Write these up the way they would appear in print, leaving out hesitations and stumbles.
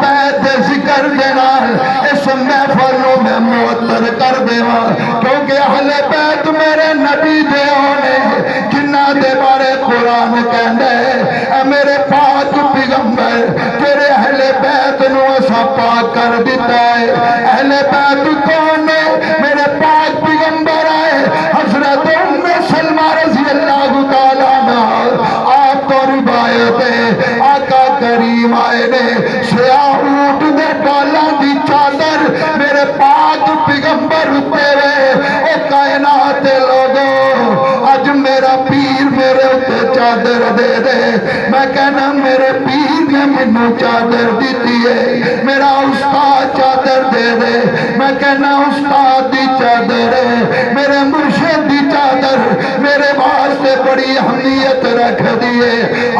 بیت دے ذکر دے نال اس محفل نو میں معطر کر دیواں کیونکہ اہل بیت میرے نبی دے ہونے جنہ دے بارے قرآن کہندے اے میرے پاک پیغمبر تیرے اہل بیت نو اسا پاک کر دیتا ہے اہل بیت کون نے میرے پاک پیغمبر آئے حضرت ام سلمہ رضی اللہ تعالیٰ عنہ آپ تو روایت ہے آقا کریم آئے نے سیاہ اونٹ دے بالاں دی چادر میرے پاک پیغمبر اتے ہوئے او کائنات لوگوں اج میرا پیر میرے اتے چادر دے دے میں کہنا میرے پیر نے منو چادر دیتی ہے میرا استاد چادر دے دے میں کہنا استاد دی چادر ہے میرے مرشد دی چادر میرے واسطے بڑی اہمیت رکھ دیے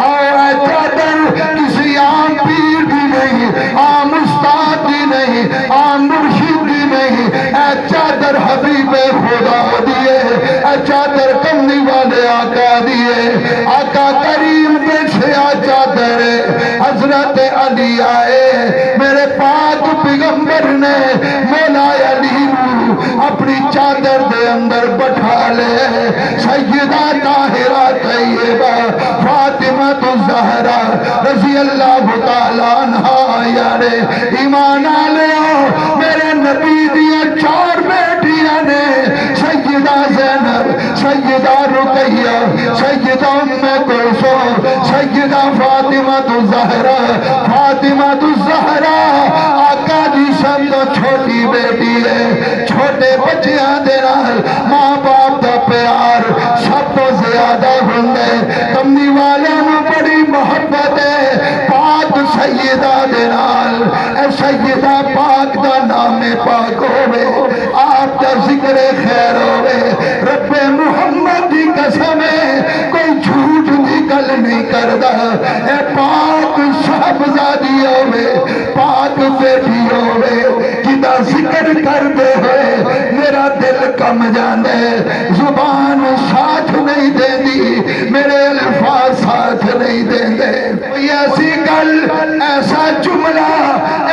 اور اے چادر کسی عام پیر دی نہیں عام استاد دی نہیں عام مرشد دی نہیں اے چادر حبیب خدا دیے اے چادر کملی والے آقا دیے آقا کریم دے سیا چادر حضرت علی آئے میرے پاک پیغمبر نے مولا علی اپنی چادر دے اندر بٹھا لے سیدہ طاہرہ طیبہ فاطمہ الزہرا رضی اللہ تعالیٰ عنہ یارے ایمان آلیو میرے نبی دیا 4 بیٹیاں نے سیدہ زینب سیدہ رقیہ سیدہ ام کلثوم سیدہ فاطمہ الزہرا فاطمہ الزہرا آقا دی سب تو چھوٹی بیٹی ہے چھوٹے بچیاں دے نال ماں باپ دا پیار سب تو زیادہ ہوندے کملی والوں میں بڑی محبت ہے پاک سیدہ دے نال اے سیدہ پاک دا نام پاک ہوئے آپ دا ذکر خیر ہوئے رب محمد دی قسم ہے کوئی جھوٹ دی گل نہیں کردا اے پاک صاحبزادی ہوئے پاک بیٹی ہوئے کدا ذکر کر دے ہوئے میرا دل کم جاندے زبان ساتھ نہیں دے دی میرے الفاظ ساتھ نہیں دے دے کوئی ایسی گل ایسا جملہ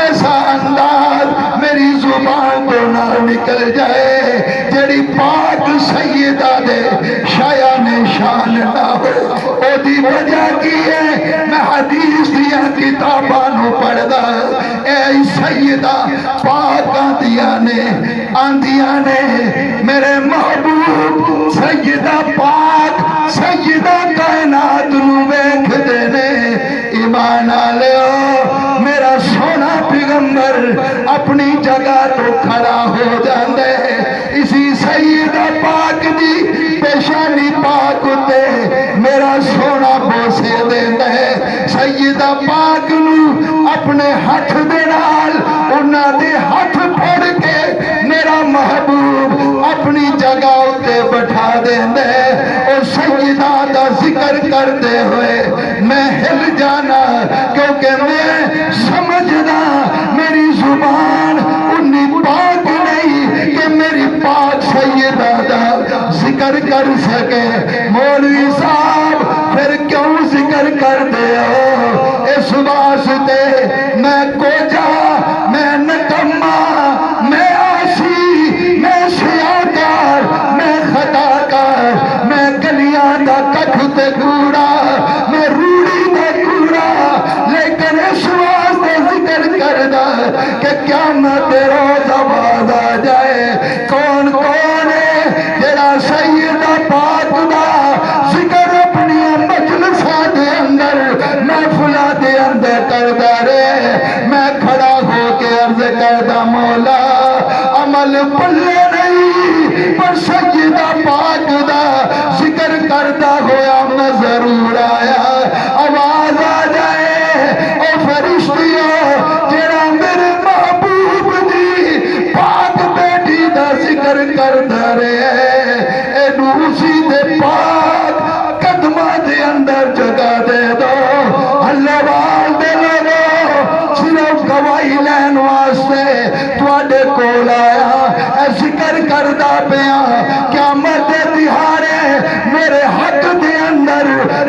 ایسا انداز میری زبان کو نہ نکل جائے جڑی پاک سیدہ دے شایان شان نہ ہو او دی وجہ کی ہے میں حدیث دیا کتابانو پڑھ دا اے سیدہ پاک آندیاں نے میرے محبوب سیدہ پاک سیدہ کائنات نو ویکھ دینے ایمان آلیو میرا سونا پیغمبر اپنی جگہ تو کھڑا ہو جاندے اسی سیدہ پاک دی پیشانی پاک تے میرا سونا بوسے دیندے سیدہ پاک نو اپنے ہاتھ دے نال انہاں دے ہاتھ پھڑ کے میرا محبوب اپنی جگہ تے بٹھا دیندے اور سیدہ دا ذکر کرتے ہوئے میں ہل جانا کیونکہ میں سمجھنا میری زبان انی پاک نہیں کہ میری پاک سیدہ دا ذکر کر سکے مولوی صاحب پھر کیوں ذکر کر دے ہو اس واسطے میں کوجا میں نکما میں آسی میں سیاکار میں خطاکار میں گلیاں دا کٹھ تے کوڑا میں روڑی دا کوڑا لیکن اس واسطے ذکر کردہ کہ قیامت روز آواز آ جائے کون کون ہے جڑا سیدہ پاک دا ذکر اپنی مجلسہ دے اندر محفلہ دے اندر کردہ رہے میں کھڑا ہو کے عرض کردہ مولا عمل پلے نہیں پر سیدہ پاک دا ذکر کردہ ہویا میں ضرور آیا آواز آ جائے اے فرشتیوں جڑا میرے محبوب دی پاک بیٹی دا ذکر کردہ رہے اے دوسی دے پاک قدمہ دے اندر جگہ دے دو اللہ وال دے لو صرف گواہی لین واسطے تواڈے کول آیا اے ذکر کردہ پیا قیامت دہاڑے میرے حق دے اندر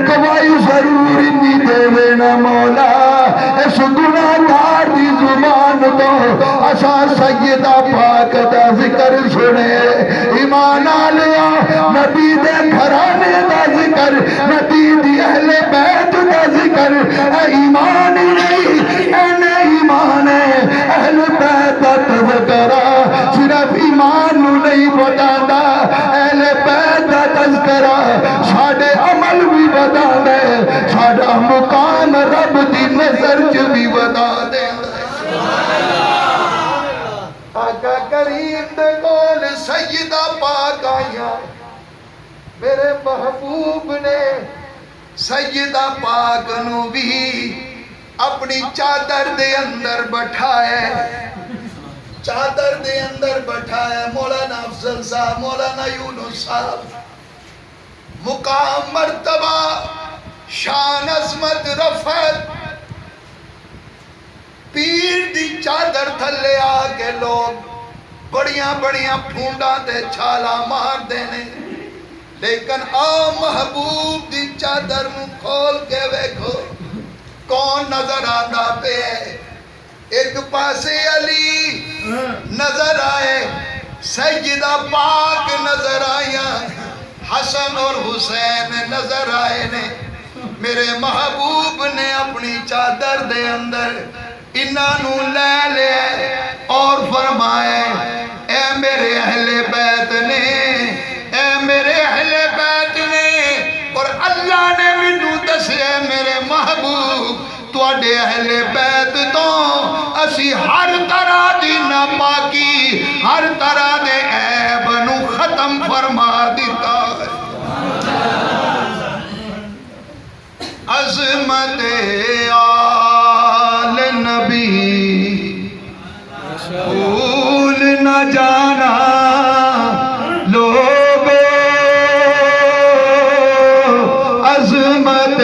گواہی ضرور نہیں دے نا مولا اس گناہگار دی سیدہ پاک دا ذکر سنے ایمان آلیا نبی دے گھرانے دا ذکر نبی دی اہل بیت دا ذکر اے ایمان نہیں ایمان ہے اہل بیت دا تذکرہ صرف ایمان نہیں بتاتا اہل بیت دا تذکرہ ساڑے عمل بھی بتا دے ساڑا مقام رب دی نظر چ بھی بتا دے آقا کریم دے کول سیدہ پاک آیا میرے محبوب نے سیدہ پاک نو بھی اپنی چادر دے اندر بٹھائے چادر دے اندر بٹھائے مولانا افضل صاحب مولانا یونس صاحب مقام مرتبہ شان عظمت رفعت پیر دی چادر تھلے آگے لوگ بڑیاں بڑیاں پھونڈاں دے چھالا مار دینے لیکن محبوب دی چادر نو کھول کے ویکھو کون نظر آندا پہ ایک پاسے علی نظر آئے سیدہ پاک نظر آیا حسن اور حسین نظر آئے نے میرے محبوب نے اپنی چادر دے اندر انہوں لے لے اور فرمائے اے میرے اہل بیت نے اے میرے اہل بیت نے اور اللہ نے منو دسے میرے محبوب تواڈے اہل بیت تو اسی ہر طرح دی ناپاکی ہر طرح دے عیب نو ختم فرما دیتا عظمت آل نبی بھول نہ جانا لوگو عظمت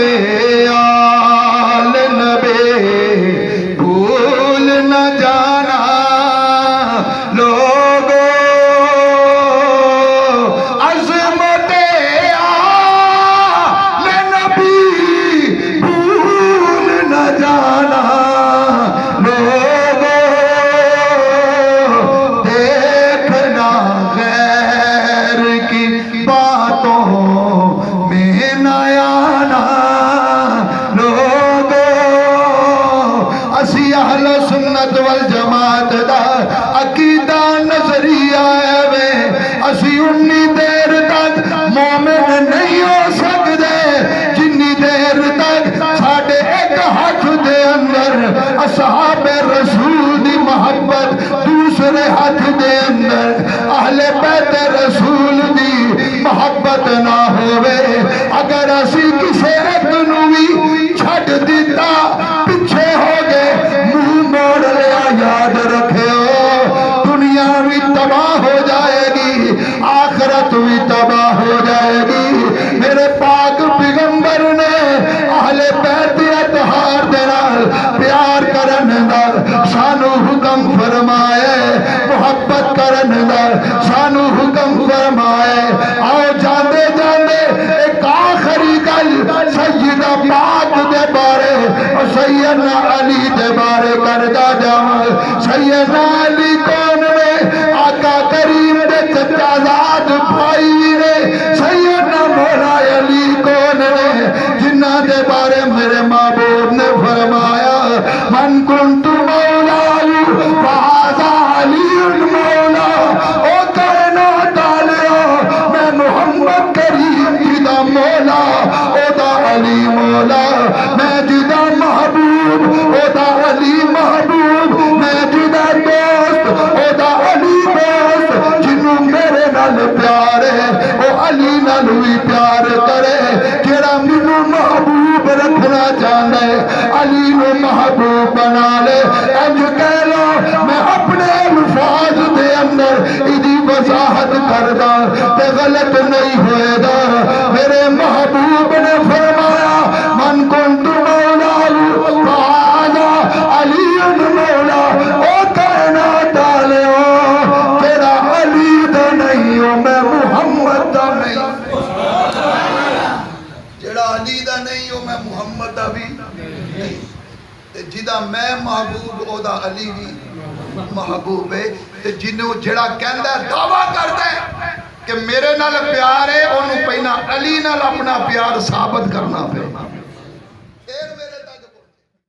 آل نبی بھول نہ جانا لوگو عظمت آل نبی بھول نہ جانا لوگو دیکھنا غیر کی باتوں میں نہ آنا لوگو اسی اہل سنت والجماعت دا عقیدہ نظریہ ہے وے اسی انی دیر تک مومن نہیں ہو سکتے جنی دیر تک ساڑھے ایک ہاتھ دے اندر اصحاب رسول دی محبت دوسرے ہاتھ دے اندر اہل بیت رسول دی محبت نہ ہوئے اگر اسی کسے ایک نوی چھٹ دیتا پچھے ہو گئے منہ موڑ لیا یاد رکھے ہو دنیا بھی تباہ ہو جائے گی آخرت بھی تباہ ہو جائے گی میرے پاک پیغمبر نے اہل بیت اتحار دینال پیار کرن دا سانو حکم فرمائے محبت کرن دا سانو حکم فرمائے آؤ جاندے جاندے ایک آخری گل سیدہ پاک دے بارے اور سیدنا علی دے بارے کردہ جاؤں سیدنا علی کون نے آقا کریم دے چچا زاد بھائی نے سیدنا مولا علی کون نے جنہ دے بارے میرے محبوب نے فرمایا من کنت مولا فہذا علی مولا او کائنات علیہ میں محمد کریم جدا مولا او دا علی مولا میں جدا محبوب او دا علی محبوب میں جدا دوست او دا علی دوست جنوں میرے نال پیار ہے او علی نال بھی پیار کرے جڑا منو محبوب رکھنا چاہتا ہے علی نو محبوب بنا لے انج کہہ لو میں اپنے الفاظ دے اندر ایدی وضاحت کردہ تے غلط نہیں ہوئے دا میرے محبوب نے فرمایا من کنت مولا فہذا علی مولا او کائنات علیہ تیرا علی دا نہیں ہو میں محمد دا نہیں جڑا علی دا نہیں ہو میں محمد دا بھی نہیں جدا میں محبوب او دا علی بھی محبوب ہے تے جنوں جڑا کہندا ہے دعویٰ کردا ہے کہ میرے نال پیار ہے انہوں پہنا علی نال اپنا پیار ثابت کرنا پے